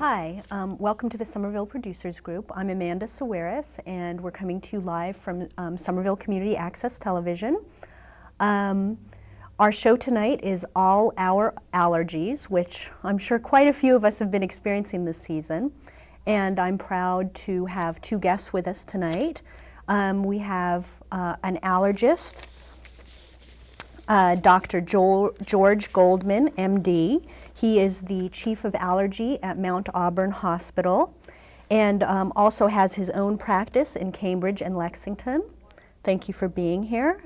Hi, welcome to the Somerville Producers Group. I'm Amanda Saweris, and we're coming to you live from Somerville Community Access Television. Our show tonight is All Our Allergies, which I'm sure quite a few of us have been experiencing this season. And I'm proud to have two guests with us tonight. We have an allergist, Dr. George Goldman, MD. He is the Chief of Allergy at Mount Auburn Hospital and also has his own practice in Cambridge and Lexington. Thank you for being here.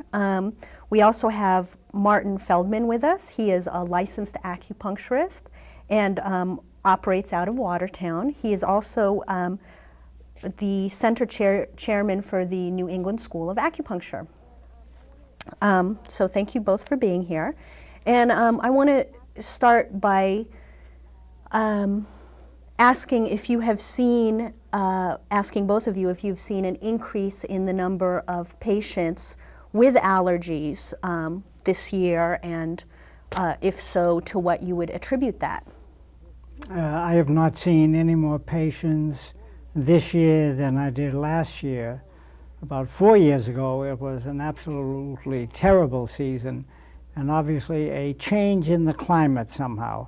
We also have Martin Feldman with us. He is a licensed acupuncturist and operates out of Watertown. He is also the center chairman for the New England School of Acupuncture. So thank you both for being here. And I want to start by asking if you have seen, asking both of you if you've seen an increase in the number of patients with allergies this year, and if so, to what you would attribute that. I have not seen any more patients this year than I did last year. About 4 years ago, it was an absolutely terrible season, and obviously a change in the climate somehow.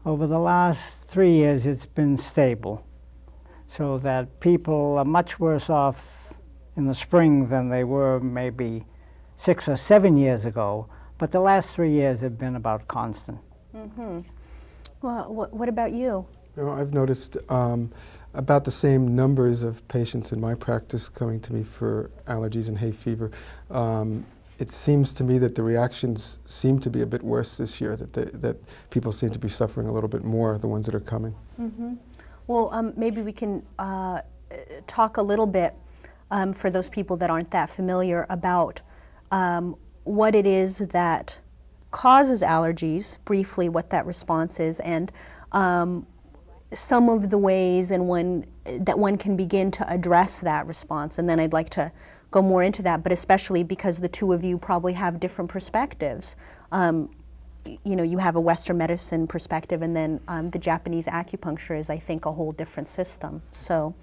Over the last 3 years, it's been stable, so that people are much worse off in the spring than they were maybe 6 or 7 years ago, but the last 3 years have been about constant. Mm-hmm. Well, what about you? Well, I've noticed about the same numbers of patients in my practice coming to me for allergies and hay fever. It seems to me that the reactions seem to be a bit worse this year, that people seem to be suffering a little bit more, the ones that are coming. Mm-hmm. Well, maybe we can talk a little bit, for those people that aren't that familiar, about what it is that causes allergies, briefly what that response is, and some of the ways that one can begin to address that response. And then I'd like to go more into that, but especially because the two of you probably have different perspectives. You know, you have a Western medicine perspective, and then the Japanese acupuncture is, I think, a whole different system. So,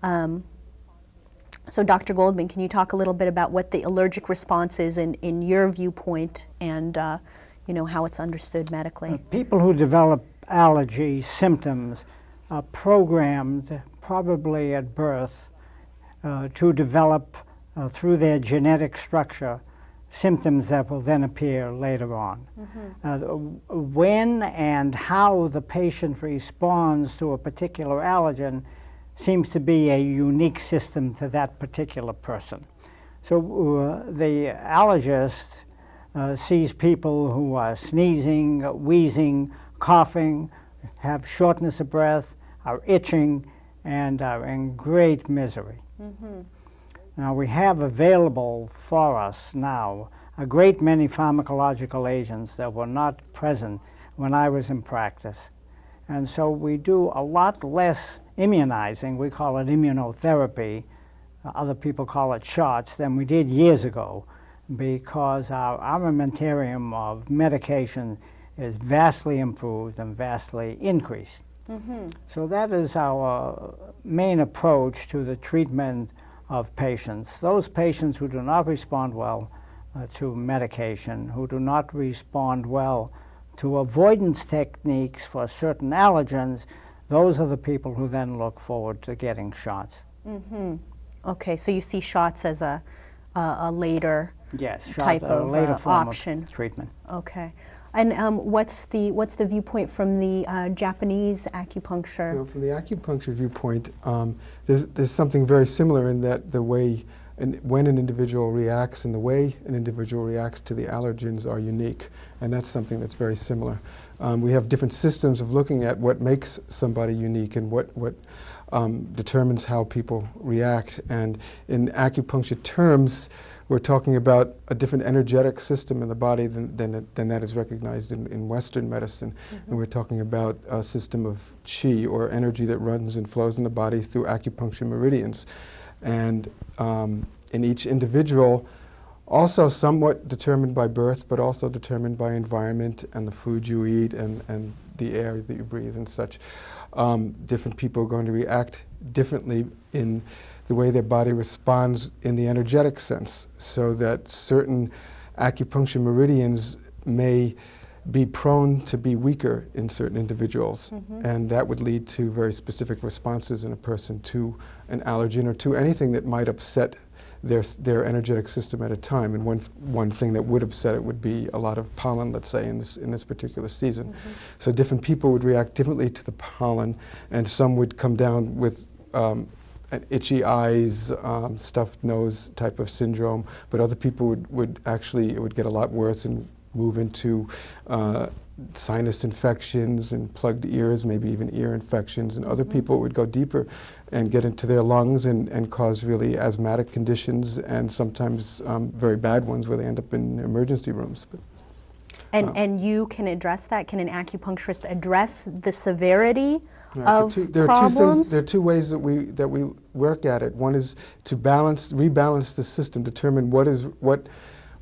so Dr. Goldman, can you talk a little bit about what the allergic response is in your viewpoint, and you know, how it's understood medically? People who develop allergy symptoms are programmed, probably at birth, to develop through their genetic structure symptoms that will then appear later on. Mm-hmm. When and how the patient responds to a particular allergen seems to be a unique system to that particular person. So the allergist sees people who are sneezing, wheezing, coughing, have shortness of breath, are itching, and are in great misery. Mm-hmm. Now, we have available for us now a great many pharmacological agents that were not present when I was in practice. And so we do a lot less immunizing, we call it immunotherapy, other people call it shots, than we did years ago, because our armamentarium of medication is vastly improved and vastly increased. Mm-hmm. So that is our main approach to the treatment of patients. Those patients who do not respond well to medication, who do not respond well to avoidance techniques for certain allergens, those are the people who then look forward to getting shots. Mm-hmm. Okay, so you see shots as a later type of later form option. Of treatment. Okay. And what's the viewpoint from the Japanese acupuncture? Well, from the acupuncture viewpoint, there's something very similar in that the way when an individual reacts and the way an individual reacts to the allergens are unique, and that's something that's very similar. We have different systems of looking at what makes somebody unique and what determines how people react. And in acupuncture terms, we're talking about a different energetic system in the body than that is recognized in Western medicine. Mm-hmm. And we're talking about a system of qi, or energy that runs and flows in the body through acupuncture meridians. And in each individual, Also somewhat determined by birth, but also determined by environment and the food you eat and the air that you breathe and such. Different people are going to react differently in the way their body responds in the energetic sense, so that certain acupuncture meridians may be prone to be weaker in certain individuals, and that would lead to very specific responses in a person to an allergen or to anything that might upset their energetic system at a time. And one thing that would upset it would be a lot of pollen, let's say, in this particular season. So different people would react differently to the pollen, and some would come down with an itchy eyes, stuffed nose type of syndrome, but other people would actually, it would get a lot worse and move into sinus infections and plugged ears, maybe even ear infections, and other people would go deeper and get into their lungs and cause really asthmatic conditions, and sometimes very bad ones where they end up in emergency rooms. And you can address that? Can an acupuncturist address the severity of there problems? There are two ways that we work at it. One is to rebalance the system, determine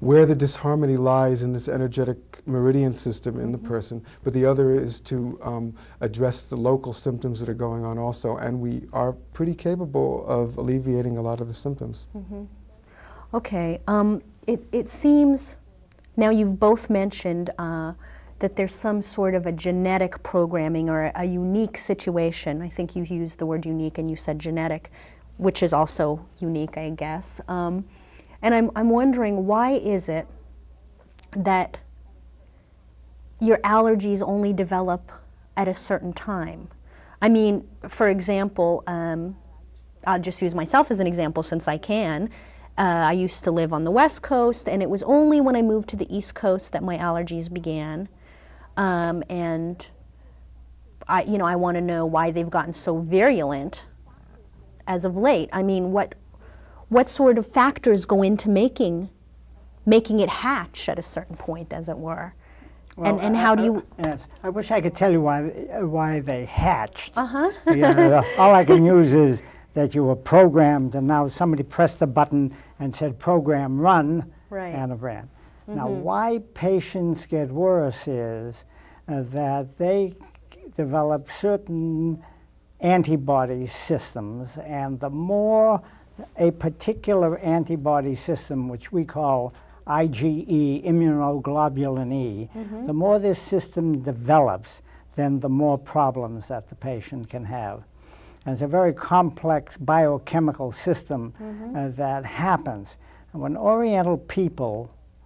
where the disharmony lies in this energetic meridian system in the person, but the other is to address the local symptoms that are going on also, and we are pretty capable of alleviating a lot of the symptoms. Okay, it seems, now you've both mentioned that there's some sort of a genetic programming or a unique situation. I think you used the word unique and you said genetic, which is also unique, I guess. And I'm wondering, why is it that your allergies only develop at a certain time? I mean, for example, I'll just use myself as an example since I can. I used to live on the West Coast, and it was only when I moved to the East Coast that my allergies began. And I want to know why they've gotten so virulent as of late. I mean, what sort of factors go into making it hatch at a certain point, as it were? Well, and how do you... Yes, I wish I could tell you why they hatched. Uh-huh. All I can use is that you were programmed, and now somebody pressed the button and said, program run, Right. and it ran. Now, why patients get worse is that they develop certain antibody systems, and the more a particular antibody system, which we call IgE, immunoglobulin E, the more this system develops, then the more problems that the patient can have. And it's a very complex biochemical system that happens. And when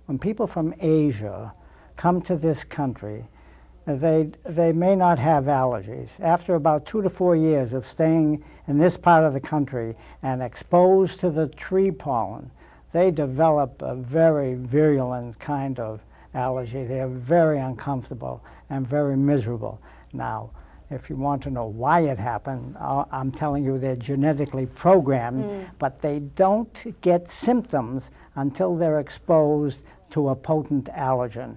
when people from Asia come to this country, they may not have allergies. After about 2 to 4 years of staying in this part of the country and exposed to the tree pollen, they develop a very virulent kind of allergy. They are very uncomfortable and very miserable. Now, if you want to know why it happened, I'm telling you they're genetically programmed, but they don't get symptoms until they're exposed to a potent allergen.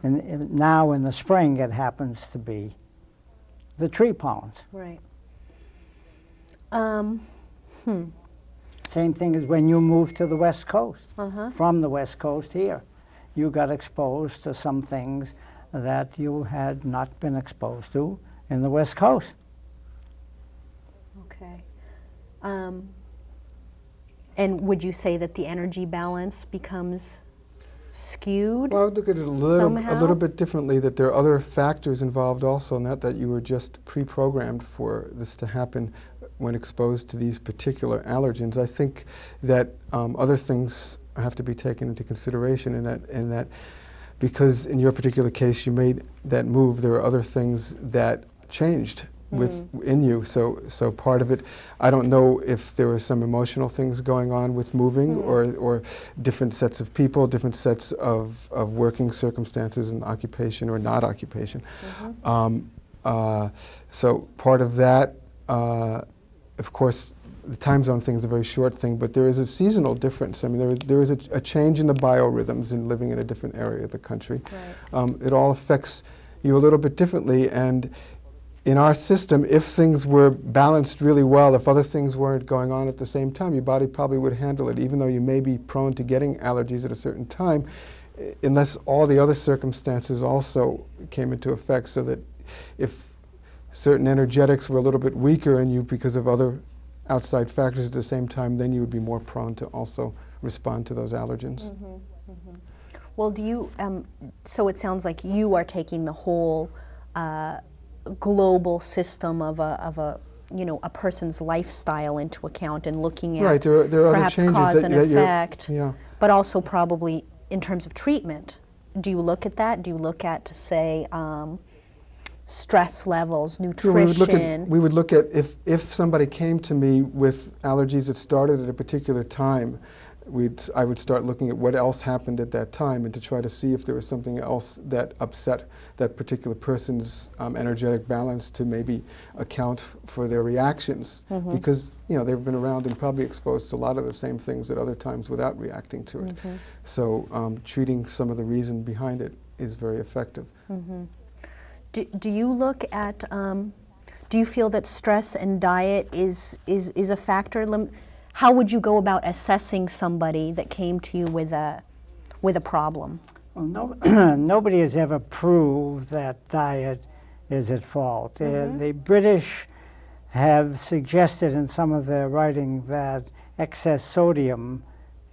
And now in the spring it happens to be the tree pollens. Right. Same thing as when you moved to the West Coast. Uh-huh. From the West Coast here, you got exposed to some things that you had not been exposed to in the West Coast. Okay. And would you say that the energy balance becomes skewed? Well, I would look at it a little bit differently, that there are other factors involved also, not that you were just pre-programmed for this to happen when exposed to these particular allergens. I think that other things have to be taken into consideration in that because in your particular case you made that move, there are other things that changed in you. So part of it, I don't know if there were some emotional things going on with moving or different sets of people, different sets of working circumstances and occupation or not occupation. So part of that, of course, the time zone thing is a very short thing, but there is a seasonal difference. I mean, there is a change in the biorhythms in living in a different area of the country. Right. It all affects you a little bit differently, and in our system, if things were balanced really well, if other things weren't going on at the same time, your body probably would handle it, even though you may be prone to getting allergies at a certain time, unless all the other circumstances also came into effect, so that if certain energetics were a little bit weaker in you because of other outside factors at the same time, then you would be more prone to also respond to those allergens. Well, do you, so it sounds like you are taking the whole global system of a a person's lifestyle into account and looking at Right, there are perhaps other changes cause and effect, yeah. but also probably in terms of treatment. Do you look at that? Do you look at, say, stress levels, nutrition? We would look at if somebody came to me with allergies that started at a particular time, I would start looking at what else happened at that time and to try to see if there was something else that upset that particular person's energetic balance, to maybe account for their reactions. Because they've been around and probably exposed to a lot of the same things at other times without reacting to it. So treating some of the reason behind it is very effective. Do you look at, do you feel that stress and diet is a factor? How would you go about assessing somebody that came to you with a problem? Well, nobody has ever proved that diet is at fault. The British have suggested in some of their writing that excess sodium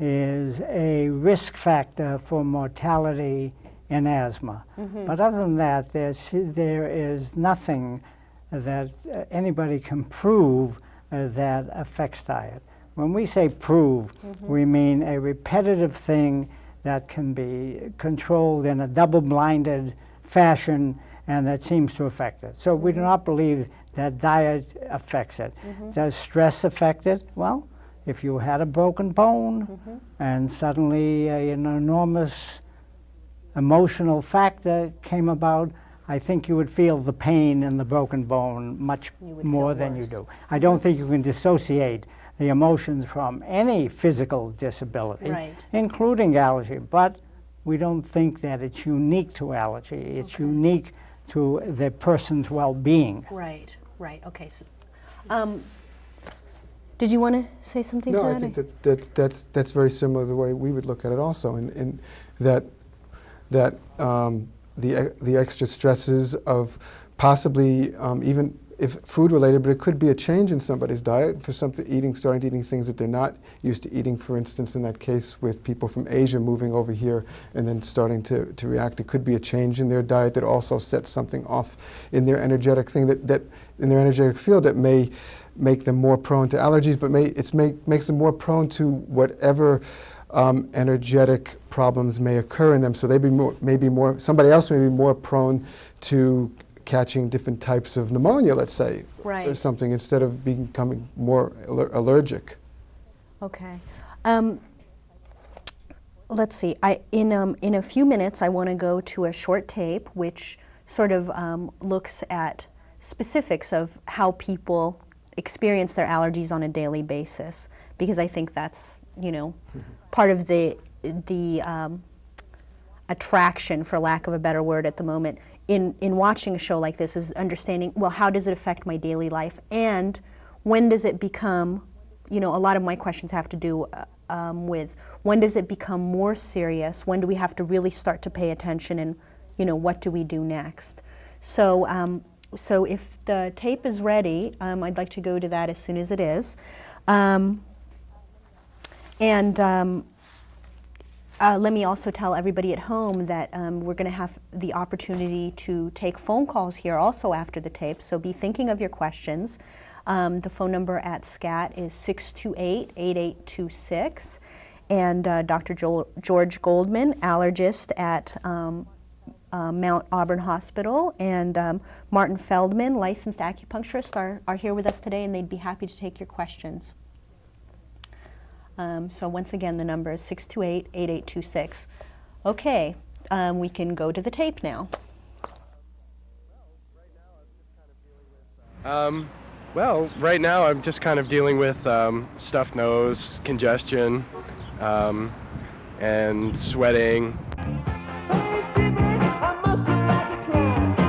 is a risk factor for mortality in asthma. But other than that, there is nothing that anybody can prove that affects diet. When we say prove, we mean a repetitive thing that can be controlled in a double-blinded fashion and that seems to affect it. So we do not believe that diet affects it. Does stress affect it? Well, if you had a broken bone and suddenly an enormous emotional factor came about, I think you would feel the pain in the broken bone much more than you do. I don't think you can dissociate the emotions from any physical disability, including allergy, but we don't think that it's unique to allergy. It's unique to the person's well-being. Right, okay. So, did you want to say something to that? No, I think that's very similar to the way we would look at it also, in that the extra stresses of possibly even if food related, but it could be a change in somebody's diet for starting to eating things that they're not used to eating. For instance, in that case with people from Asia moving over here and then starting to react, it could be a change in their diet that also sets something off in their energetic thing that in their energetic field that may make them more prone to allergies, but makes them more prone to whatever energetic problems may occur in them. So somebody else may be more prone to catching different types of pneumonia, let's say, or something, instead of becoming more allergic. Okay. Let's see. In a few minutes, I want to go to a short tape which sort of looks at specifics of how people experience their allergies on a daily basis, because I think that's part of the attraction, for lack of a better word, at the moment in watching a show like this, is understanding, well, how does it affect my daily life, and when does it become, a lot of my questions have to do with when does it become more serious, when do we have to really start to pay attention, and what do we do next. So so if the tape is ready, I'd like to go to that as soon as it is. Let me also tell everybody at home that we're going to have the opportunity to take phone calls here also after the tape, so be thinking of your questions. The phone number at SCAT is 628-8826, and Dr. George Goldman, allergist at Mount Auburn Hospital, and Martin Feldman, licensed acupuncturist, are here with us today, and they'd be happy to take your questions. So once again, the number is 628-8826. Okay, we can go to the tape now. Well, right now I'm just kind of dealing with stuffed nose, congestion, and sweating. I must have tried. I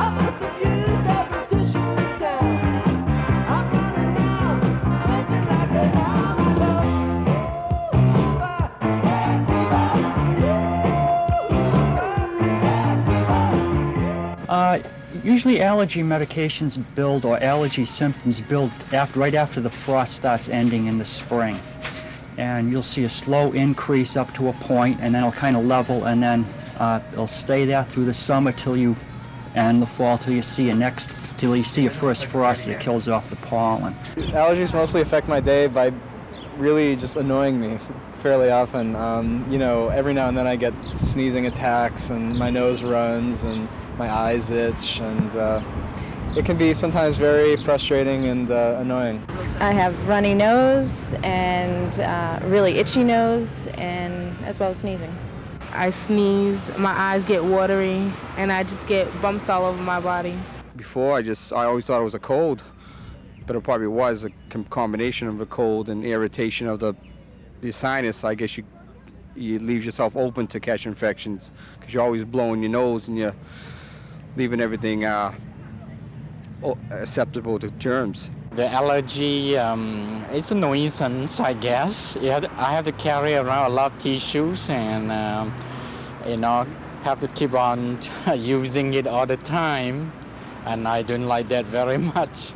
must have used everything. Usually allergy medications build, or allergy symptoms build right after the frost starts ending in the spring. And you'll see a slow increase up to a point, and then it'll kind of level, and then it'll stay there through the summer and the fall till you see your first frost that kills off the pollen. Allergies mostly affect my day by really just annoying me fairly often. Every now and then I get sneezing attacks, and my nose runs, and my eyes itch, and it can be sometimes very frustrating and annoying. I have runny nose and really itchy nose, and as well as sneezing. I sneeze, my eyes get watery, and I just get bumps all over my body. Before, I always thought it was a cold, but it probably was a combination of the cold and irritation of the sinus. I guess you leave yourself open to catch infections because you're always blowing your nose and you're leaving everything susceptible to germs. The allergy it's a nuisance, I guess. I have to carry around a lot of tissues and have to keep on using it all the time, and I don't like that very much.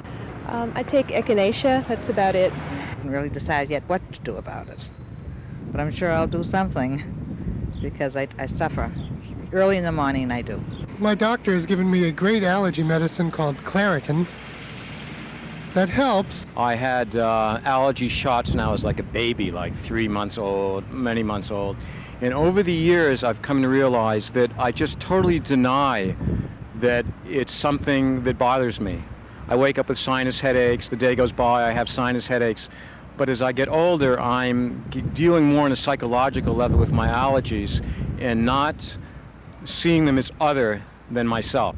I take echinacea, that's about it. I haven't really decided yet what to do about it, but I'm sure I'll do something because I suffer. Early in the morning I do. My doctor has given me a great allergy medicine called Claritin that helps. I had allergy shots when I was like a baby, like 3 months old, many months old. And over the years, I've come to realize that I just totally deny that it's something that bothers me. I wake up with sinus headaches. The day goes by, I have sinus headaches. But as I get older, I'm dealing more on a psychological level with my allergies and not seeing them as other than myself.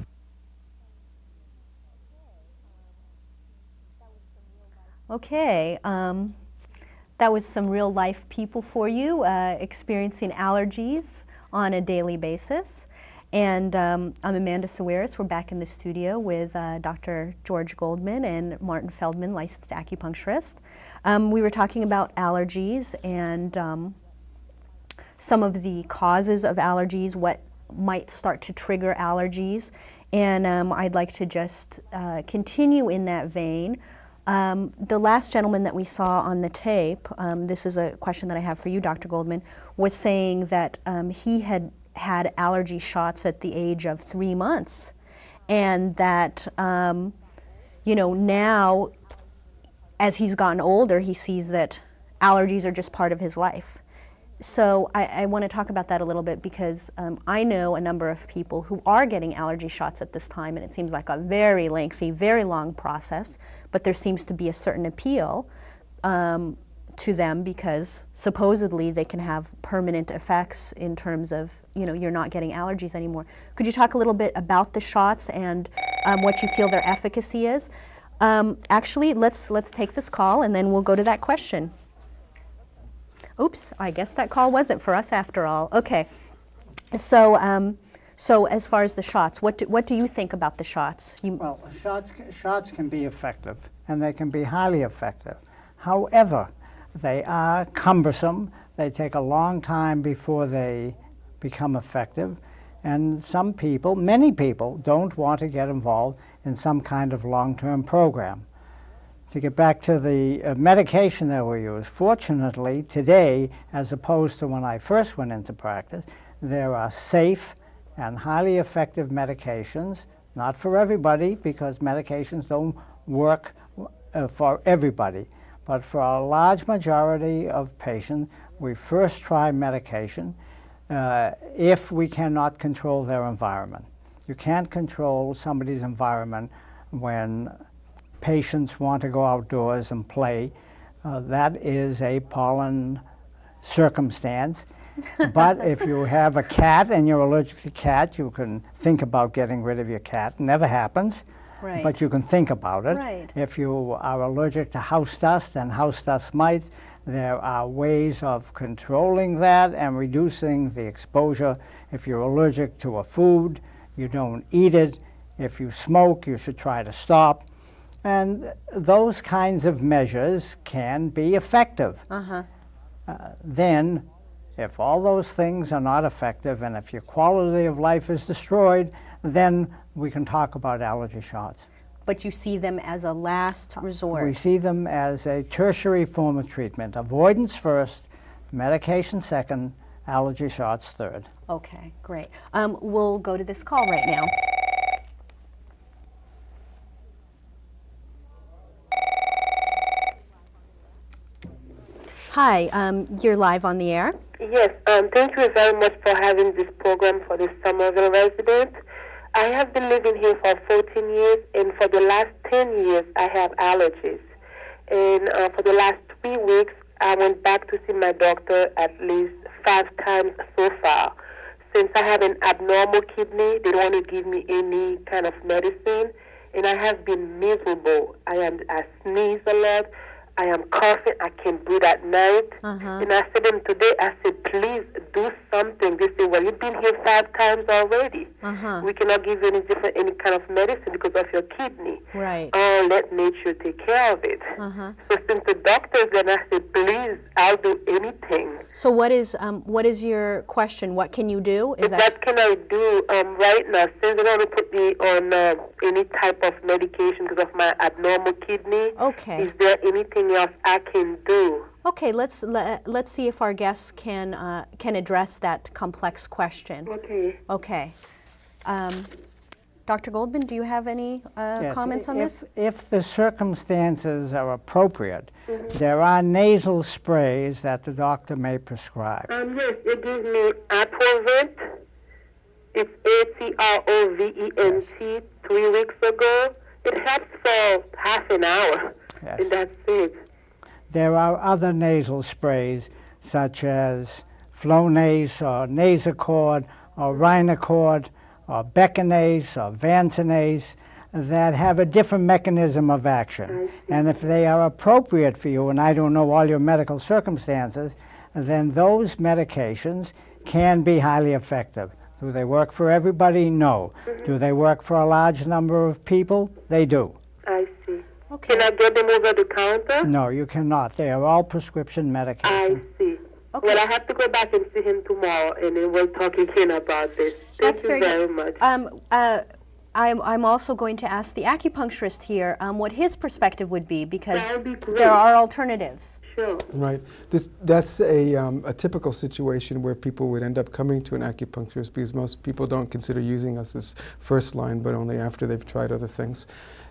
Okay, that was some real life people for you experiencing allergies on a daily basis. And I'm Amanda Sawiris. We're back in the studio with Dr. George Goldman and Martin Feldman, licensed acupuncturist. We were talking about allergies and some of the causes of allergies, what might start to trigger allergies. And I'd like to just continue in that vein. The last gentleman that we saw on the tape, this is a question that I have for you, Dr. Goldman, was saying that he had allergy shots at the age of 3 months, and that now as he's gotten older, he sees that allergies are just part of his life. So I want to talk about that a little bit because I know a number of people who are getting allergy shots at this time, and it seems like a very lengthy, very long process, but there seems to be a certain appeal to them because supposedly they can have permanent effects in terms of, you're not getting allergies anymore. Could you talk a little bit about the shots and what you feel their efficacy is? Actually, let's take this call and then we'll go to that question. Oops, I guess that call wasn't for us after all. Okay, so as far as the shots, what do you think about the shots? Well, shots can be effective, and they can be highly effective. However, they are cumbersome. They take a long time before they become effective, and many people don't want to get involved in some kind of long-term program. To get back to the medication that we use, fortunately today, as opposed to when I first went into practice, there are safe and highly effective medications, not for everybody because medications don't work for everybody, but for a large majority of patients, we first try medication if we cannot control their environment. You can't control somebody's environment when patients want to go outdoors and play. That is a pollen circumstance. But if you have a cat and you're allergic to cat, you can think about getting rid of your cat. It never happens, Right. but you can think about it. Right. If you are allergic to house dust and house dust mites, there are ways of controlling that and reducing the exposure. If you're allergic to a food, you don't eat it. If you smoke, you should try to stop. And those kinds of measures can be effective. Then, if all those things are not effective and if your quality of life is destroyed, then we can talk about allergy shots. But you see them as a last resort. We see them as a tertiary form of treatment. Avoidance first, medication second, allergy shots third. Okay, great. We'll go to this call right now. Hi, you're live on the air. Yes, thank you very much for having this program for the Somerville resident. I have been living here for 14 years, and for the last 10 years, I have allergies. And for the last 3 weeks, I went back to see my doctor at least 5 times so far. Since I have an abnormal kidney, they don't want to give me any kind of medicine, and I have been miserable. I sneeze a lot. I am coughing. I can't breathe at night. And I said to them today, I said, please do something. They said, well, you've been here 5 times already. We cannot give you any kind of medicine because of your kidney. Right. Let nature take care of it. So since the doctor's gone, I said, please, I'll do anything. So what is your question? What can you do? Is What can I do right now? Since they don't want to put me on any type of medication because of my abnormal kidney, Okay. is there anything else I can do? Okay, let's see if our guests can address that complex question. Okay. Okay. Dr. Goldman, do you have any Yes, comments on this? If the circumstances are appropriate, there are nasal sprays that the doctor may prescribe. Yes, it gives me Atrovent. It's ATROVENT 3 weeks ago. It helps for half an hour, Yes. and that's it. There are other nasal sprays such as Flonase or Nasacort or Rhinocort or Beckinase or Vancinase that have a different mechanism of action. And if they are appropriate for you, and I don't know all your medical circumstances, then those medications can be highly effective. Do they work for everybody? No. Do they work for a large number of people? They do. I see. Can I get them over the counter? No, you cannot. They are all prescription medication. I see. Well, I have to go back and see him tomorrow, and then we'll talk again about this. Thank you very much. I'm also going to ask the acupuncturist here what his perspective would be, because That would be great. there are alternatives. Sure. Right. That's a typical situation where people would end up coming to an acupuncturist because most people don't consider using us as first line, but only after they've tried other things.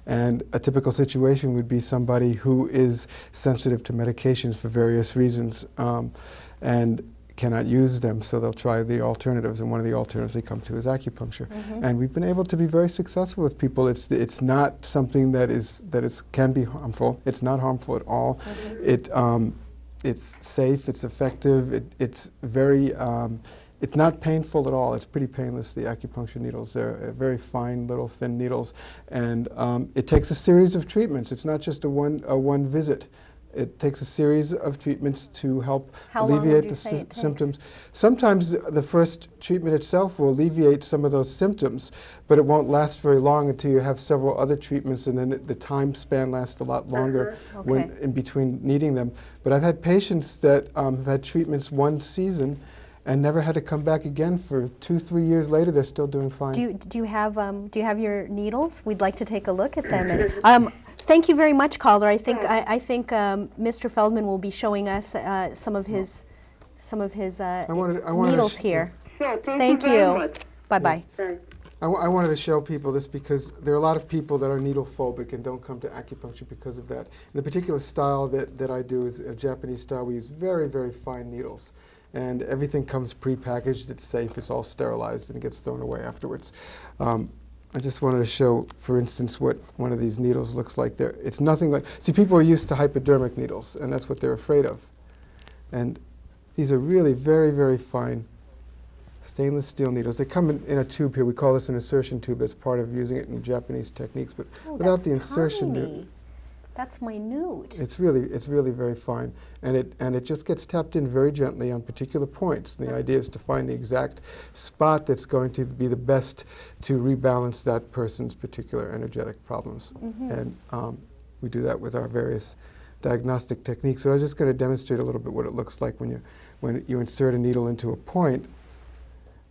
And a typical situation would be somebody who is sensitive to medications for various reasons and cannot use them, so they'll try the alternatives, and one of the alternatives they come to is acupuncture. And we've been able to be very successful with people. It's not something that can be harmful. It's not harmful at all. It's safe. It's effective. It's very. It's not painful at all. It's pretty painless, the acupuncture needles. They're very fine, little, thin needles. And it takes a series of treatments. It's not just a one visit. It takes a series of treatments to help alleviate the symptoms. Sometimes the first treatment itself will alleviate some of those symptoms, but it won't last very long until you have several other treatments, and then the time span lasts a lot longer when in between needing them. But I've had patients that have had treatments one season and never had to come back again for 2-3 years later. They're still doing fine. Do you have your needles? We'd like to take a look at them. And, thank you very much, caller. I think Mr. Feldman will be showing us some of his needles here. Sure. Thank you. Very you. much. Bye-bye. Thanks. I wanted to show people this because there are a lot of people that are needle phobic and don't come to acupuncture because of that. And the particular style that I do is a Japanese style. We use very, very fine needles. And everything comes pre-packaged, it's safe, it's all sterilized, and it gets thrown away afterwards. I just wanted to show, for instance, what one of these needles looks like. It's nothing like, see, people are used to hypodermic needles, and that's what they're afraid of. And these are really very, very fine stainless steel needles. They come in a tube here. We call this an insertion tube as part of using it in Japanese techniques, but without the insertion tube. That's minute. It's really very fine, and it just gets tapped in very gently on particular points. And the idea is to find the exact spot that's going to be the best to rebalance that person's particular energetic problems. And we do that with our various diagnostic techniques. So I was just going to demonstrate a little bit what it looks like when you insert a needle into a point,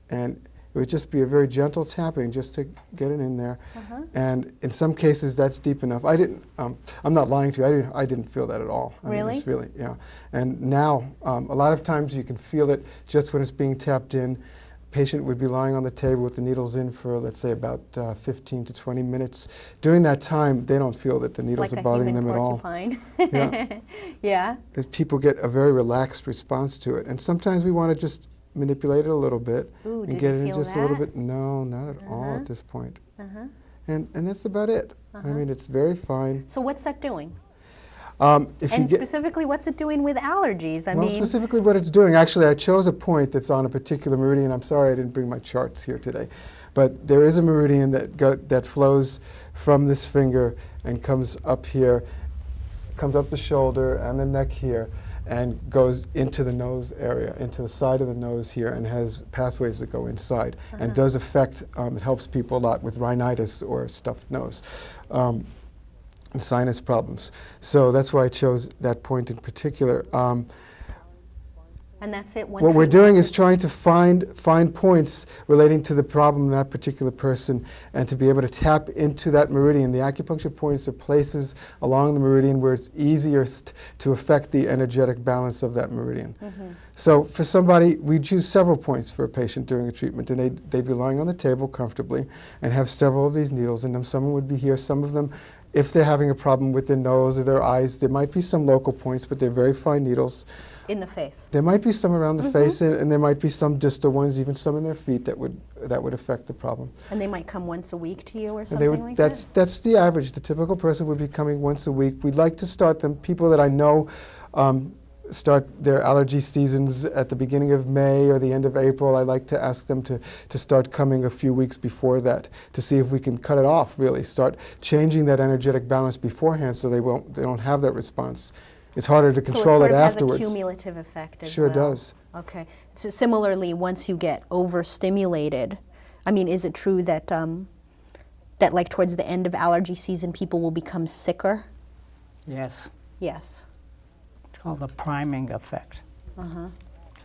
and It would just be a very gentle tapping just to get it in there. And in some cases, that's deep enough. I'm not lying to you, I didn't feel that at all. I mean, it's really, yeah. And now, a lot of times you can feel it just when it's being tapped in. Patient would be lying on the table with the needles in for, let's say, about 15 to 20 minutes. During that time, they don't feel that the needles like are bothering them at all. Yeah. Yeah. Because people get a very relaxed response to it. And sometimes we want to just manipulate it a little bit Ooh, and get it in feel just that? a little bit. No, not at all at this point. And that's about it. I mean, it's very fine. So what's that doing? If you And get, specifically, what's it doing with allergies? I well, mean, specifically what it's doing, actually, I chose a point that's on a particular meridian. I'm sorry I didn't bring my charts here today. But there is a meridian that flows from this finger and comes up here, comes up the shoulder and the neck here, and goes into the nose area, into the side of the nose here, and has pathways that go inside, and does affect, it helps people a lot with rhinitis or stuffed nose. And sinus problems. So that's why I chose that point in particular. and that's it. One What we're treatment. doing is trying to find points relating to the problem in that particular person, and to be able to tap into that meridian. The acupuncture points are places along the meridian where it's easiest to affect the energetic balance of that meridian. So for somebody, we choose several points for a patient during a treatment, and they'd be lying on the table comfortably and have several of these needles in them. Someone would be here, some of them, if they're having a problem with their nose or their eyes, there might be some local points, but they're very fine needles. In the face. There might be some around the face, and there might be some distal ones, even some in their feet that would affect the problem. And they might come once a week to you or And something like that? that's the average. The typical person would be coming once a week. We'd like to start them. People that I know start their allergy seasons at the beginning of May or the end of April. I like to ask them to start coming a few weeks before that, to see if we can cut it off. Really, start changing that energetic balance beforehand, so they don't have that response. It's harder to control so it afterwards. Has a cumulative effect as Sure well. does. Okay. So similarly, once you get overstimulated, I mean, is it true that that like towards the end of allergy season, people will become sicker? Yes. Yes. It's called the priming effect. Uh-huh.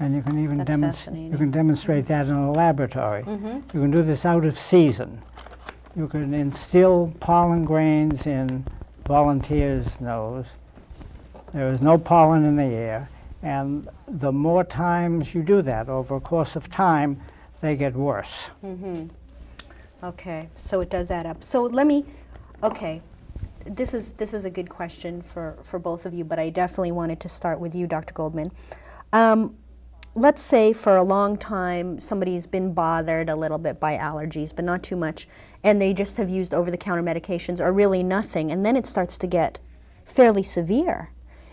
And you can even That's fascinating. you can demonstrate that in a laboratory. You can do this out of season. You can instill pollen grains in volunteers' nose. There is no pollen in the air, and the more times you do that over a course of time, they get worse. Okay, so it does add up. So let me, okay, this is a good question for both of you, but I definitely wanted to start with you, Dr. Goldman. Let's say for a long time somebody's been bothered a little bit by allergies, but not too much, and they just have used over-the-counter medications or really nothing, and then it starts to get fairly severe.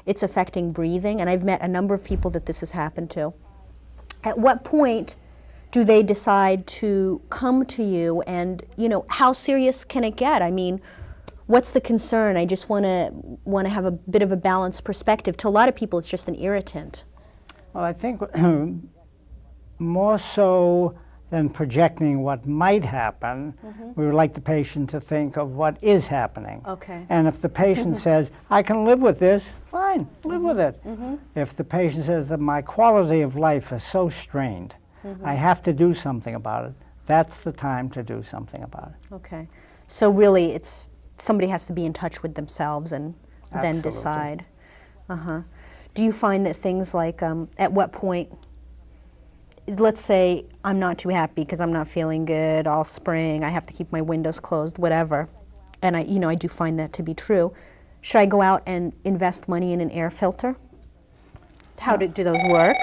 It's affecting breathing, and I've met a number of people that this has happened to. At what point do they decide to come to you, and how serious can it get? I mean, what's the concern? I just want to have a bit of a balanced perspective. To a lot of people, it's just an irritant. Well, I think more so than projecting what might happen, we would like the patient to think of what is happening. Okay. And if the patient says, I can live with this, fine, live with it. If the patient says that my quality of life is so strained, I have to do something about it, that's the time to do something about it. Okay. So really, it's somebody has to be in touch with themselves and then Absolutely. decide. Do you find that things like, at what point, let's say I'm not too happy because I'm not feeling good all spring, I have to keep my windows closed, whatever, and I do find that to be true. Should I go out and invest money in an air filter? How do those work?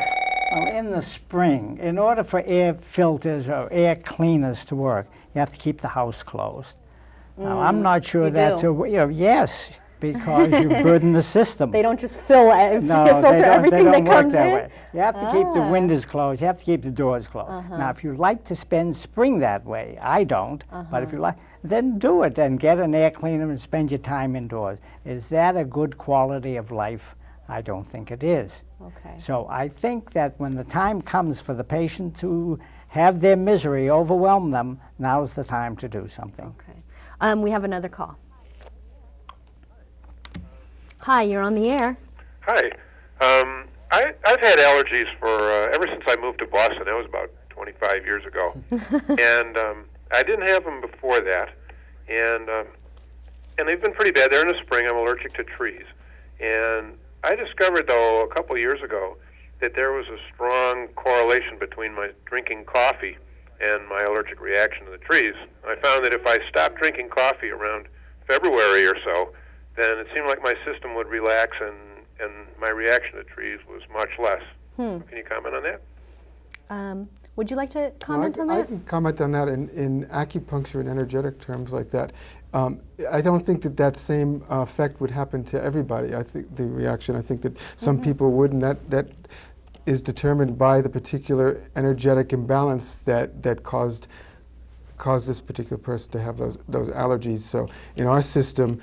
Well, in the spring, in order for air filters or air cleaners to work, you have to keep the house closed. Now, I'm not sure you that's do? yes, because you burden the system. They don't just filter No, they don't everything that work comes that in? way. You have to keep the windows closed. You have to keep the doors closed. Now, if you like to spend spring that way, I don't, but if you like, then do it and get an air cleaner and spend your time indoors. Is that a good quality of life? I don't think it is. Okay. So I think that when the time comes for the patient to have their misery overwhelm them, now's the time to do something. Okay. We have another call. Hi, you're on the air. Hi. I've had allergies for ever since I moved to Boston. That was about 20 25 years ago. And I didn't have them before that. And they've been pretty bad. They're in the spring. I'm allergic to trees. And I discovered, though, a couple years ago that there was a strong correlation between my drinking coffee and my allergic reaction to the trees. I found that if I stopped drinking coffee around February or so, then it seemed like my system would relax and my reaction to trees was much less. Can you comment on that? Would you like to comment on I that? can comment on that in acupuncture and energetic terms like that. I don't think that same effect would happen to everybody. I think the reaction, I think that some people would, and that is determined by the particular energetic imbalance that caused this particular person to have those allergies. So in our system,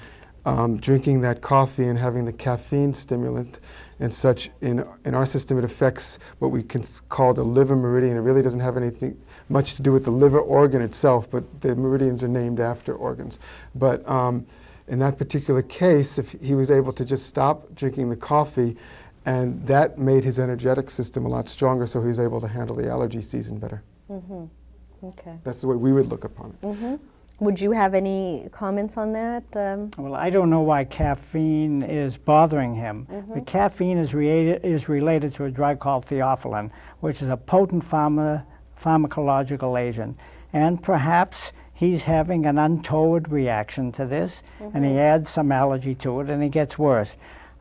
drinking that coffee and having the caffeine stimulant and such, in our system it affects what we can call the liver meridian. It really doesn't have anything much to do with the liver organ itself, but the meridians are named after organs. But in that particular case, if he was able to just stop drinking the coffee, and that made his energetic system a lot stronger, so he was able to handle the allergy season better. Okay. That's the way we would look upon it. Would you have any comments on that? Well, I don't know why caffeine is bothering him. The caffeine is related to a drug called theophylline, which is a potent pharmacological agent. And perhaps he's having an untoward reaction to this, and he adds some allergy to it, and it gets worse.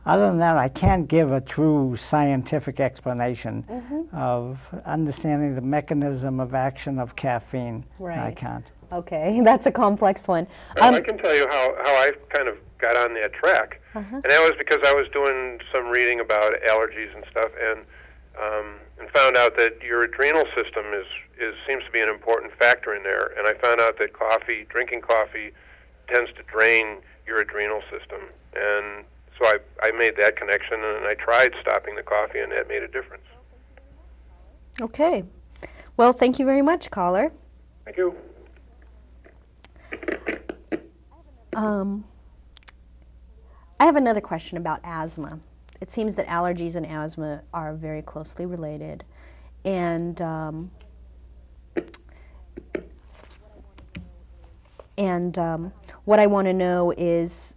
Other than that, I can't give a true scientific explanation of understanding the mechanism of action of caffeine. Right. I can't. Okay, that's a complex one. I can tell you how I kind of got on that track. And that was because I was doing some reading about allergies and stuff, and found out that your adrenal system seems to be an important factor in there. And I found out that drinking coffee tends to drain your adrenal system. And so I made that connection, and I tried stopping the coffee, and that made a difference. Okay. Well, thank you very much, caller. Thank you. I have another question about asthma. It seems that allergies and asthma are very closely related. And what I want to know is,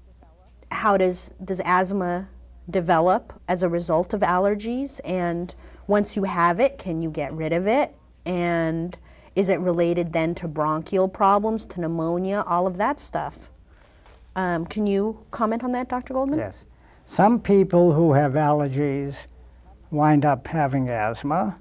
how does asthma develop as a result of allergies? And once you have it, can you get rid of it? And is it related then to bronchial problems, to pneumonia, all of that stuff? Can you comment on that, Dr. Goldman? Yes. Some people who have allergies wind up having asthma.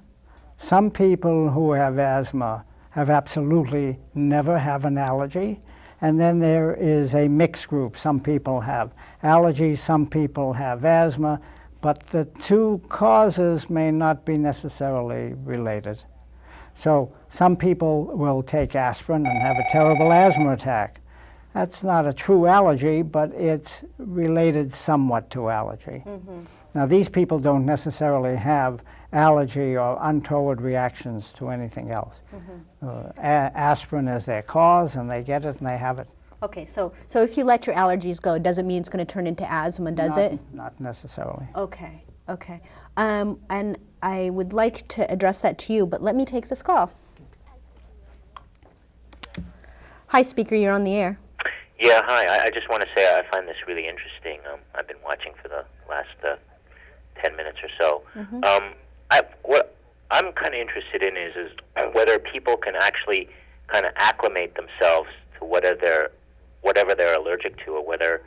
Some people who have asthma have absolutely never have an allergy. And then there is a mixed group. Some people have allergies, some people have asthma, but the two causes may not be necessarily related. So some people will take aspirin and have a terrible asthma attack. That's not a true allergy, but it's related somewhat to allergy. Now, these people don't necessarily have allergy or untoward reactions to anything else. Aspirin is their cause, and they get it and they have it. Okay, so if you let your allergies go, it doesn't mean it's going to turn into asthma, does it? Not necessarily. Okay, okay. And I would like to address that to you, but let me take this call. Hi, speaker, you're on the air. Yeah, hi. I just want to say I find this really interesting. I've been watching for the last 10 minutes or so. What I'm kind of interested in is whether people can actually kind of acclimate themselves to whatever they're allergic to, or whether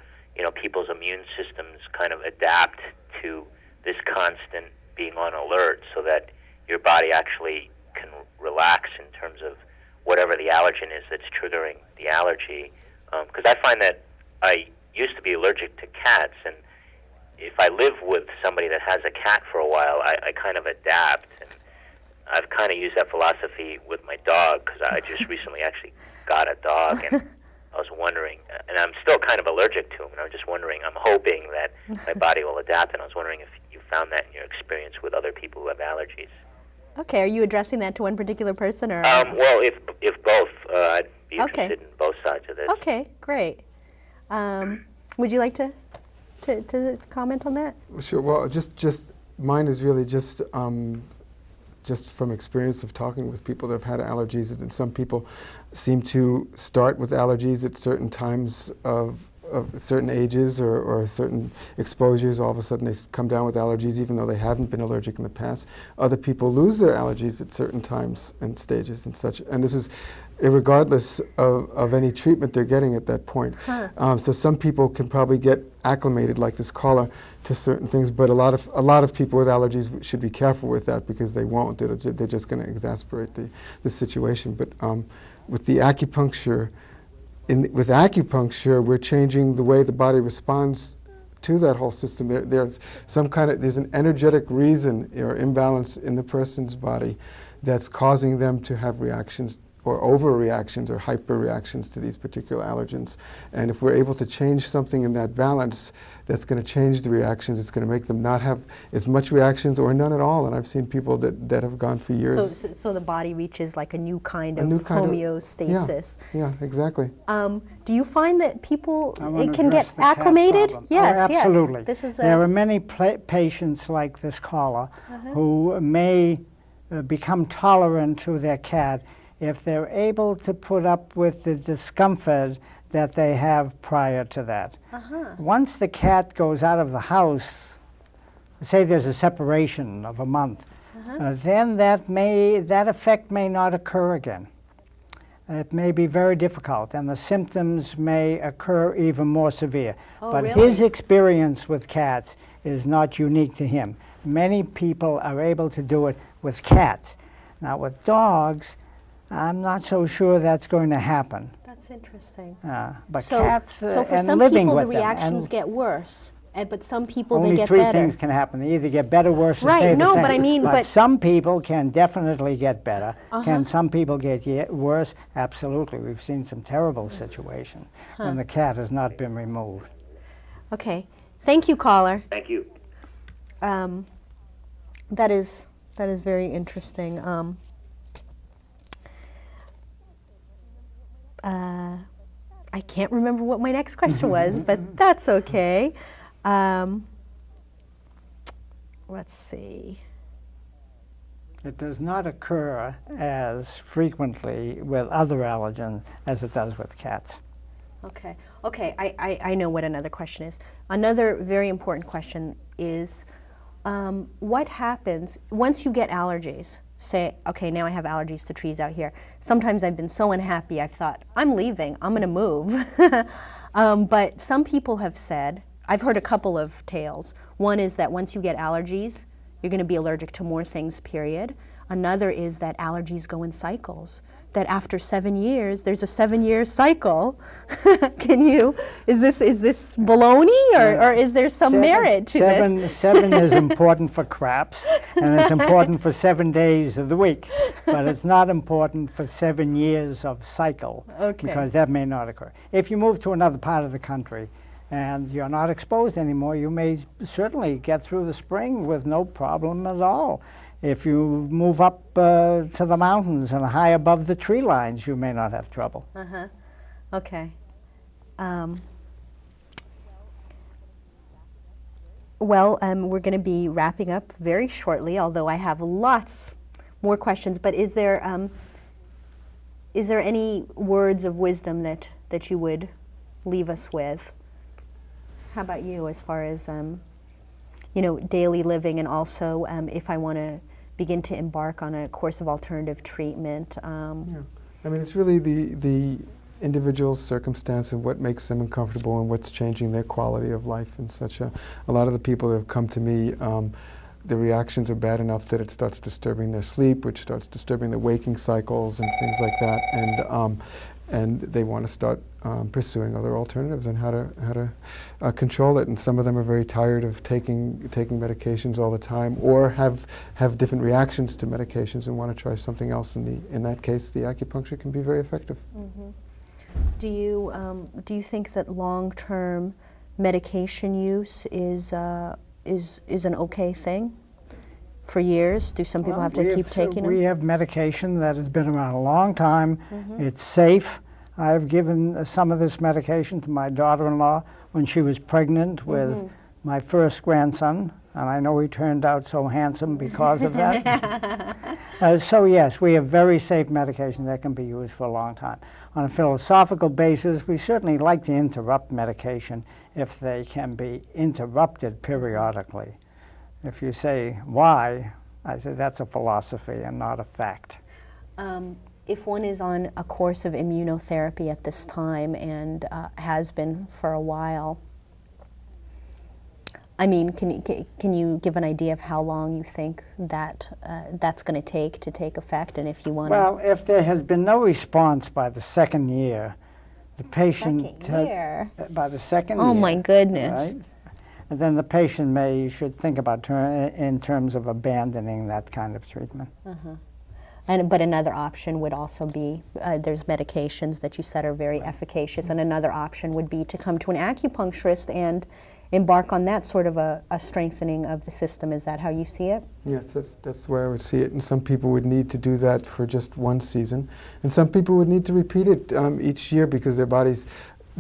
people's immune systems kind of adapt to this constant being on alert, so that your body actually can relax in terms of whatever the allergen is that's triggering the allergy. Because I find that I used to be allergic to cats, and if I live with somebody that has a cat for a while, I kind of adapt. And I've kind of used that philosophy with my dog, because I just recently actually got a dog, and I was wondering, and I'm still kind of allergic to him, and I'm just wondering, I'm hoping that my body will adapt, and I was wondering if you found that in your experience with other people who have allergies. Okay, are you addressing that to one particular person, or? Well, if both, I'd be interested in both sides of this. Okay, great. Would you like to comment on that? Sure. Well, just mine is really just just from experience of talking with people that have had allergies, and some people seem to start with allergies at certain times of certain ages or certain exposures. All of a sudden they come down with allergies even though they haven't been allergic in the past. Other people lose their allergies at certain times and stages and such. And this is irregardless of any treatment they're getting at that point. So some people can probably get acclimated, like this caller, to certain things, but a lot of people with allergies should be careful with that because they won't. They're just going to exacerbate the situation. But with the acupuncture, with acupuncture, we're changing the way the body responds to that whole system. There's an energetic reason or imbalance in the person's body that's causing them to have reactions or overreactions or hyperreactions to these particular allergens. And if we're able to change something in that balance, that's going to change the reactions. It's going to make them not have as much reactions or none at all. And I've seen people that have gone for years. So the body reaches like a new kind of homeostasis. Yeah, exactly. Do you find that people it can get acclimated? Yes, absolutely. Yes. This is there are many patients like this caller who may become tolerant to their cat if they're able to put up with the discomfort that they have prior to that. Once the cat goes out of the house, say there's a separation of a month, then that effect may not occur again. It may be very difficult, and the symptoms may occur even more severe. But his experience with cats is not unique to him. Many people are able to do it with cats. Now with dogs, I'm not so sure that's going to happen. That's interesting. But so, cats so for and some living people, with the them, reactions get worse, but some people only they get three better. things can happen. They either get better, worse, or stay the no, same. but I mean, but some people can definitely get better. Can some people get worse? Absolutely. We've seen some terrible situations when the cat has not been removed. Okay. Thank you, caller. Thank you. That is very interesting. I can't remember what my next question was, but that's okay. Let's see. It does not occur as frequently with other allergens as it does with cats. Okay. Okay, I know what another question is. Another very important question is, what happens once you get allergies? Say, okay, now I have allergies to trees out here. Sometimes I've been so unhappy, I've thought, I'm leaving, I'm gonna move. But some people have said, I've heard a couple of tales. One is that once you get allergies, you're gonna be allergic to more things, period. Another is that allergies go in cycles. That after 7 years, there's a 7-year cycle. Is this baloney, or is there some merit to this? 7 is important for craps, and it's important for 7 days of the week, but it's not important for 7 years of cycle, because that may not occur. If you move to another part of the country and you're not exposed anymore, you may certainly get through the spring with no problem at all. If you move up to the mountains and high above the tree lines, you may not have trouble. Okay. Well, we're going to be wrapping up very shortly, although I have lots more questions. But is there any words of wisdom that you would leave us with? How about you, as far as daily living, and also if I want to begin to embark on a course of alternative treatment? I mean, it's really the individual's circumstance and what makes them uncomfortable and what's changing their quality of life and such. A lot of the people that have come to me, the reactions are bad enough that it starts disturbing their sleep, which starts disturbing their waking cycles and things like that. And they want to start pursuing other alternatives and how to control it. And some of them are very tired of taking medications all the time, or have different reactions to medications and want to try something else. In that case, the acupuncture can be very effective. Do you think that long-term medication use is an okay thing for years? Do some people have to keep taking them? We have medication that has been around a long time. It's safe. I've given some of this medication to my daughter-in-law when she was pregnant with my first grandson, and I know he turned out so handsome because of that. So yes, we have very safe medications that can be used for a long time. On a philosophical basis, we certainly like to interrupt medication if they can be interrupted periodically. If you say, why? I say that's a philosophy and not a fact. If one is on a course of immunotherapy at this time and has been for a while, I mean, can you give an idea of how long you think that that's going to take effect, and if you want to? Well, if there has been no response by the second year, the patient by the second year. Oh my goodness! Right? And then the patient should think about in terms of abandoning that kind of treatment. But another option would also be, there's medications that you said are very efficacious, and another option would be to come to an acupuncturist and embark on that sort of a strengthening of the system. Is that how you see it? Yes, that's where I would see it. And some people would need to do that for just one season. And some people would need to repeat it each year because their bodies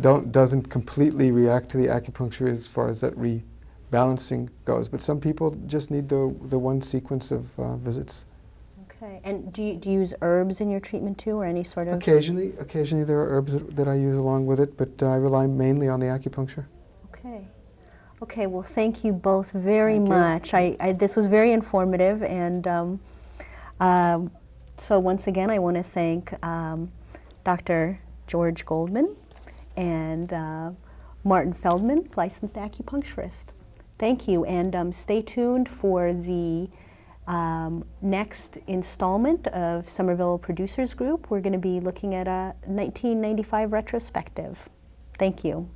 doesn't completely react to the acupuncture as far as that rebalancing goes. But some people just need the one sequence of visits. Okay. And do you use herbs in your treatment too, or any sort of? Occasionally there are herbs that I use along with it, but I rely mainly on the acupuncture. Okay. Okay, well, thank you both very much. This was very informative, and so once again, I want to thank Dr. George Goldman and Martin Feldman, licensed acupuncturist. Thank you, and stay tuned for the next installment of Somerville Producers Group. We're going to be looking at a 1995 retrospective. Thank you.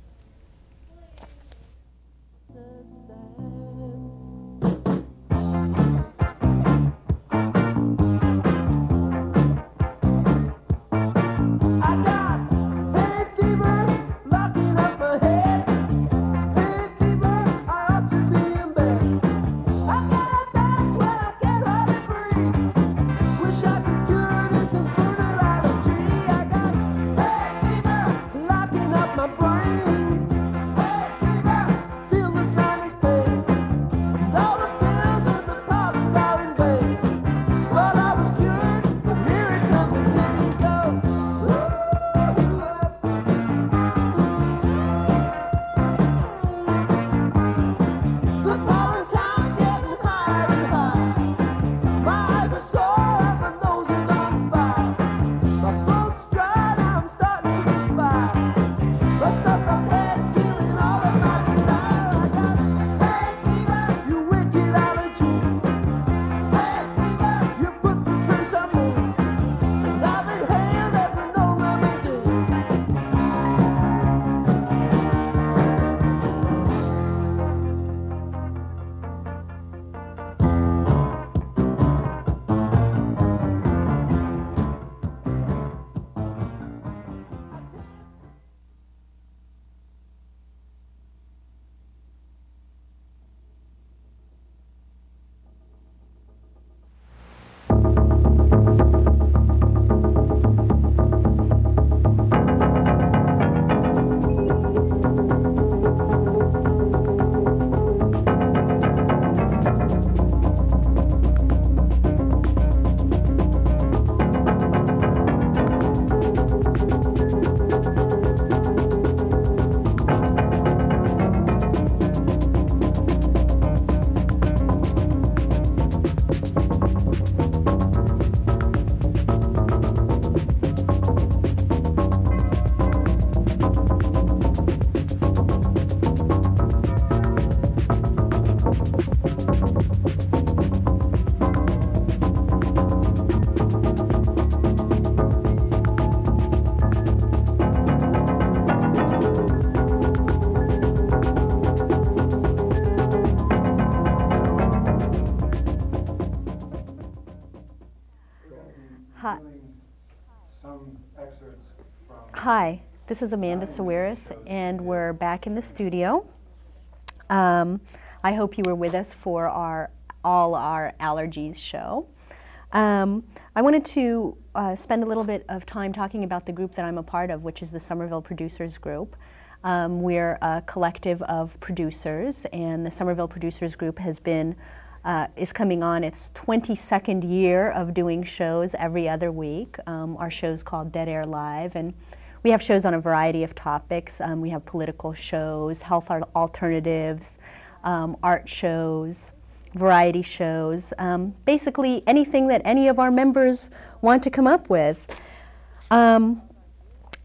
Hi, this is Amanda Sawiris, and we're back in the studio. I hope you were with us for All Our Allergies show. I wanted to spend a little bit of time talking about the group that I'm a part of, which is the Somerville Producers Group. We're a collective of producers, and the Somerville Producers Group has been is coming on its 22nd year of doing shows every other week. Our show's called Dead Air Live, and we have shows on a variety of topics. We have political shows, health alternatives, art shows, variety shows, basically anything that any of our members want to come up with. And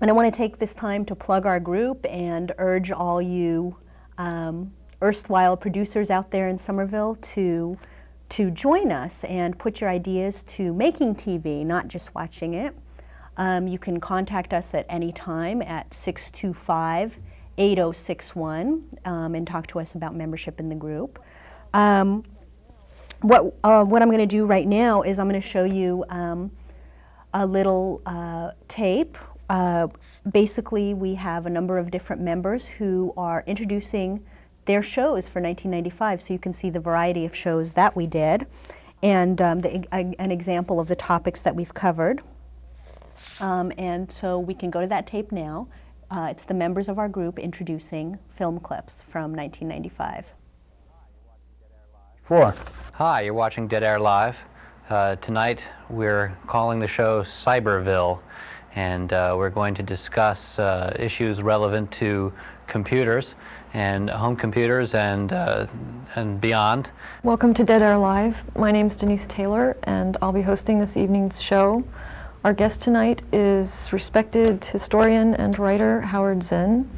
I want to take this time to plug our group and urge all you erstwhile producers out there in Somerville to join us and put your ideas to making TV, not just watching it. You can contact us at any time at 625-8061 and talk to us about membership in the group. What I'm going to do right now is I'm going to show you a little tape. Basically, we have a number of different members who are introducing their shows for 1995, so you can see the variety of shows that we did and an example of the topics that we've covered. And so we can go to that tape now. It's the members of our group introducing film clips from 1995. 4. Hi, you're watching Dead Air Live. Tonight we're calling the show Cyberville, and we're going to discuss issues relevant to computers and home computers and beyond. Welcome to Dead Air Live. My name's Denise Taylor, and I'll be hosting this evening's show. Our guest tonight is respected historian and writer Howard Zinn.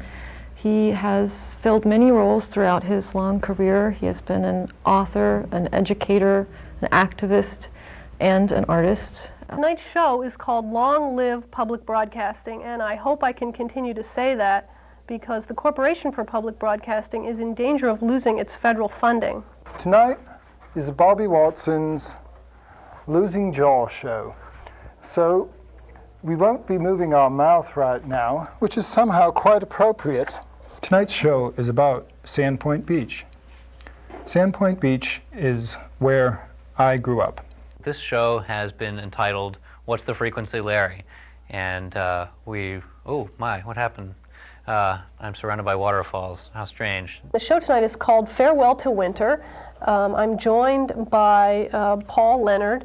He has filled many roles throughout his long career. He has been an author, an educator, an activist, and an artist. Tonight's show is called Long Live Public Broadcasting, and I hope I can continue to say that because the Corporation for Public Broadcasting is in danger of losing its federal funding. Tonight is Bobby Watson's Losing Jaw show. So we won't be moving our mouth right now, which is somehow quite appropriate. Tonight's show is about Sandpoint Beach. Sandpoint Beach is where I grew up. This show has been entitled What's the Frequency, Larry? And oh my, what happened? I'm surrounded by waterfalls. How strange. The show tonight is called Farewell to Winter. I'm joined by Paul Leonard.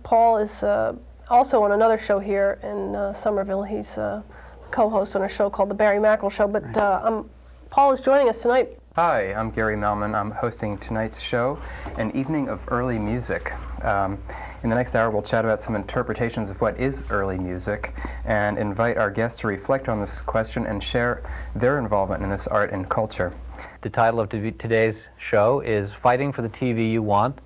Paul is also on another show here in Somerville. He's co-host on a show called The Barry Mackerel Show, but Paul is joining us tonight. Hi, I'm Gary Melman. I'm hosting tonight's show, An Evening of Early Music. In the next hour, we'll chat about some interpretations of what is early music and invite our guests to reflect on this question and share their involvement in this art and culture. The title of today's show is Fighting for the TV You Want.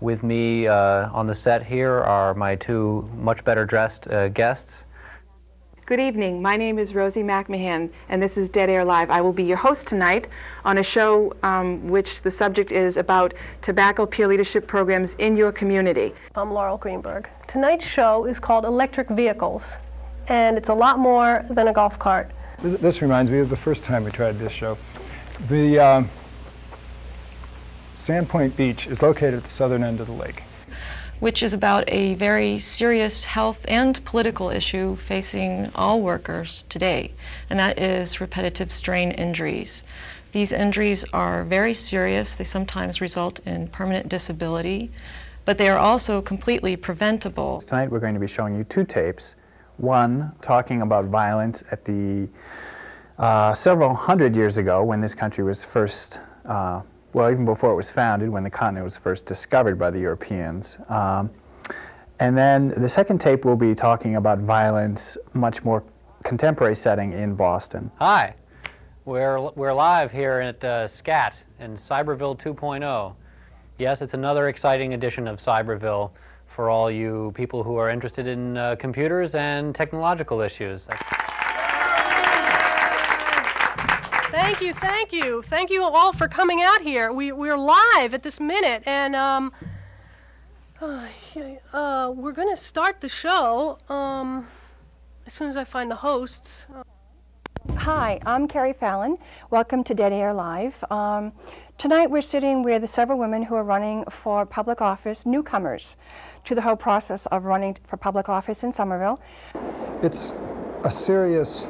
With me on the set here are my two much better dressed guests. Good evening. My name is Rosie McMahon, and this is Dead Air Live. I will be your host tonight on a show which the subject is about tobacco peer leadership programs in your community. I'm Laurel Greenberg. Tonight's show is called Electric Vehicles, and it's a lot more than a golf cart. This reminds me of the first time we tried this show. The Sandpoint Beach is located at the southern end of the lake, which is about a very serious health and political issue facing all workers today, and that is repetitive strain injuries. These injuries are very serious. They sometimes result in permanent disability, but they are also completely preventable. Tonight we're going to be showing you two tapes. One talking about violence at the several hundred years ago when this country was first well, even before it was founded, when the continent was first discovered by the Europeans. And then the second tape will be talking about violence, much more contemporary setting in Boston. Hi, we're live here at SCAT in Cyberville 2.0. Yes, it's another exciting edition of Cyberville for all you people who are interested in computers and technological issues. Thank you, thank you. Thank you all for coming out here. We're live at this minute, and we're going to start the show as soon as I find the hosts. Hi, I'm Carrie Fallon. Welcome to Dead Air Live. Tonight we're sitting with several women who are running for public office, newcomers to the whole process of running for public office in Somerville. It's a serious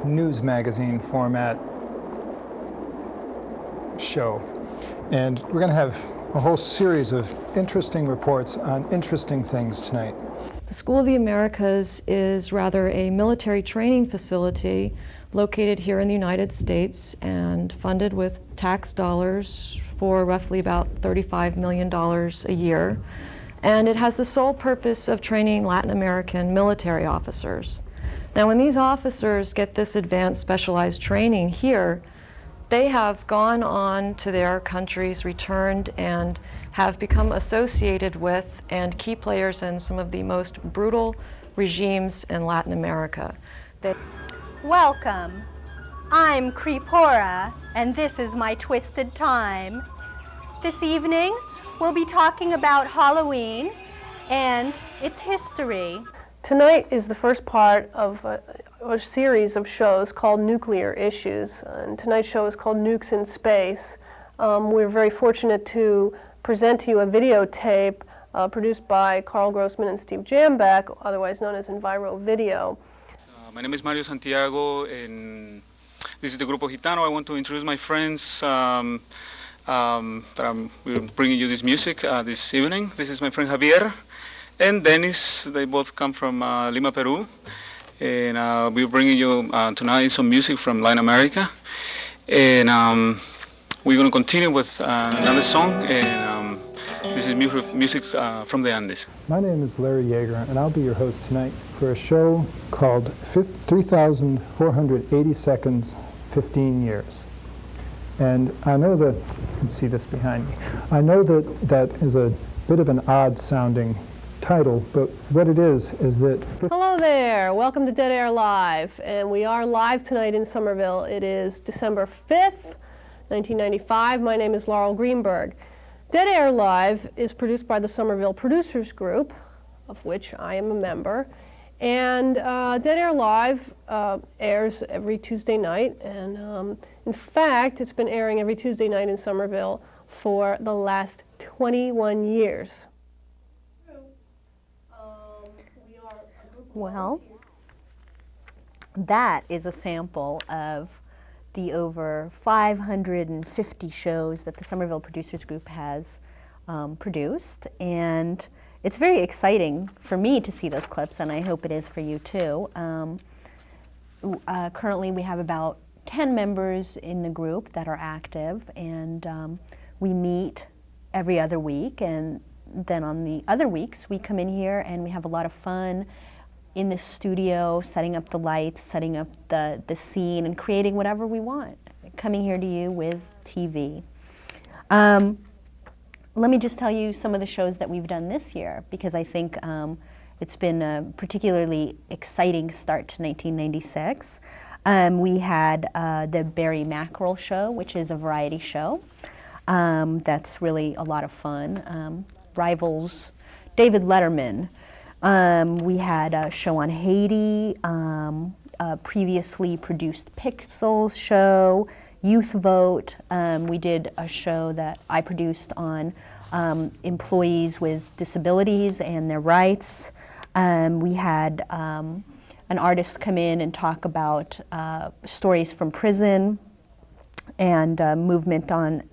news magazine format show. And we're going to have a whole series of interesting reports on interesting things tonight. The School of the Americas is rather a military training facility located here in the United States and funded with tax dollars for roughly about $35 million a year. And it has the sole purpose of training Latin American military officers. Now, when these officers get this advanced specialized training here, they have gone on to their countries, returned, and have become associated with and key players in some of the most brutal regimes in Latin America. Welcome. I'm Creepora, and this is my Twisted Time. This evening, we'll be talking about Halloween and its history. Tonight is the first part of a series of shows called Nuclear Issues, and tonight's show is called Nukes in Space. We're very fortunate to present to you a videotape produced by Carl Grossman and Steve Jamback, otherwise known as Enviro Video. My name is Mario Santiago, and this is the Grupo Gitano. I want to introduce my friends we're bringing you this music this evening. This is my friend Javier and Dennis. They both come from Lima, Peru. And we're bringing you tonight some music from Latin America. And we're going to continue with another song. And this is music from the Andes. My name is Larry Yeager, and I'll be your host tonight for a show called 3,480 Seconds, 15 Years. And I know that, you can see this behind me, I know that that is a bit of an odd sounding title, but what it is that... Hello there, welcome to Dead Air Live, and we are live tonight in Somerville. It is December 5th, 1995. My name is Laurel Greenberg. Dead Air Live is produced by the Somerville Producers Group, of which I am a member. And Dead Air Live airs every Tuesday night, and in fact, it's been airing every Tuesday night in Somerville for the last 21 years. Well, that is a sample of the over 550 shows that the Somerville Producers Group has produced, and it's very exciting for me to see those clips, and I hope it is for you too. Currently we have about 10 members in the group that are active, and we meet every other week, and then on the other weeks we come in here and we have a lot of fun in the studio, setting up the lights, setting up the scene, and creating whatever we want, coming here to you with TV. Let me just tell you some of the shows that we've done this year, because I think it's been a particularly exciting start to 1996. We had the Barry Mackerel Show, which is a variety show. That's really a lot of fun. Rivals David Letterman. We had a show on Haiti, a previously produced Pixels show, Youth Vote. We did a show that I produced on employees with disabilities and their rights. We had an artist come in and talk about stories from prison, and movement on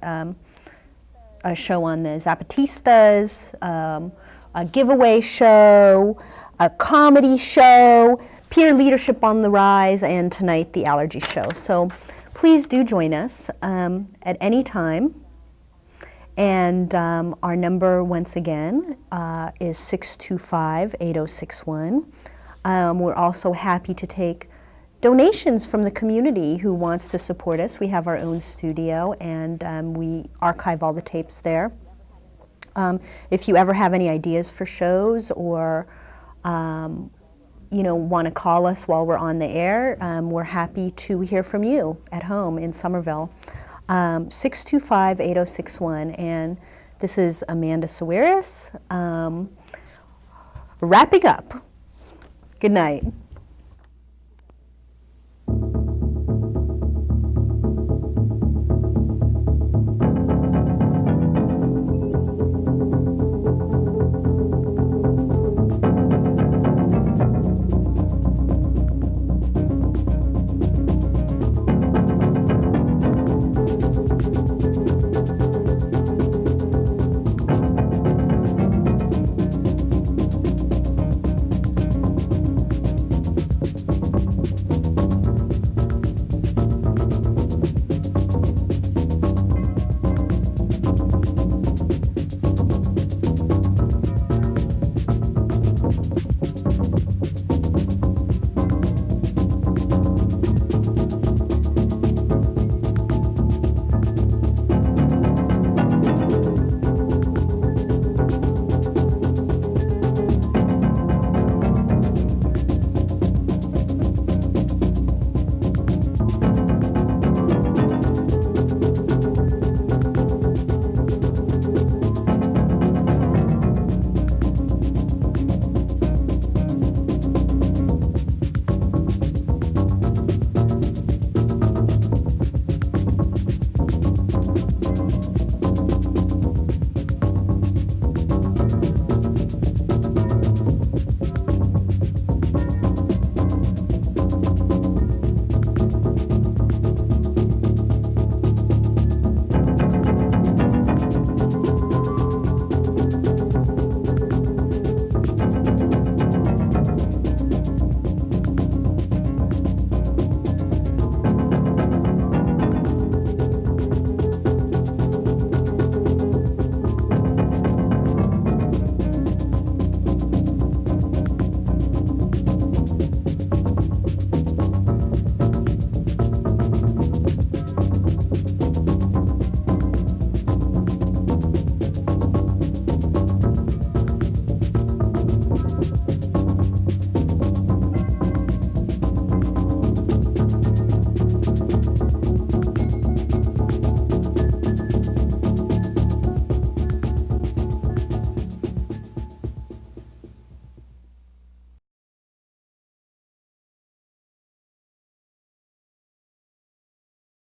a show on the Zapatistas, a giveaway show, a comedy show, peer leadership on the rise, and tonight the allergy show. So please do join us at any time. And our number, once again, is 625-8061. We're also happy to take donations from the community who wants to support us. We have our own studio, and we archive all the tapes there. If you ever have any ideas for shows, or want to call us while we're on the air, we're happy to hear from you at home in Somerville. 625-8061, and this is Amanda Sawiris wrapping up. Good night.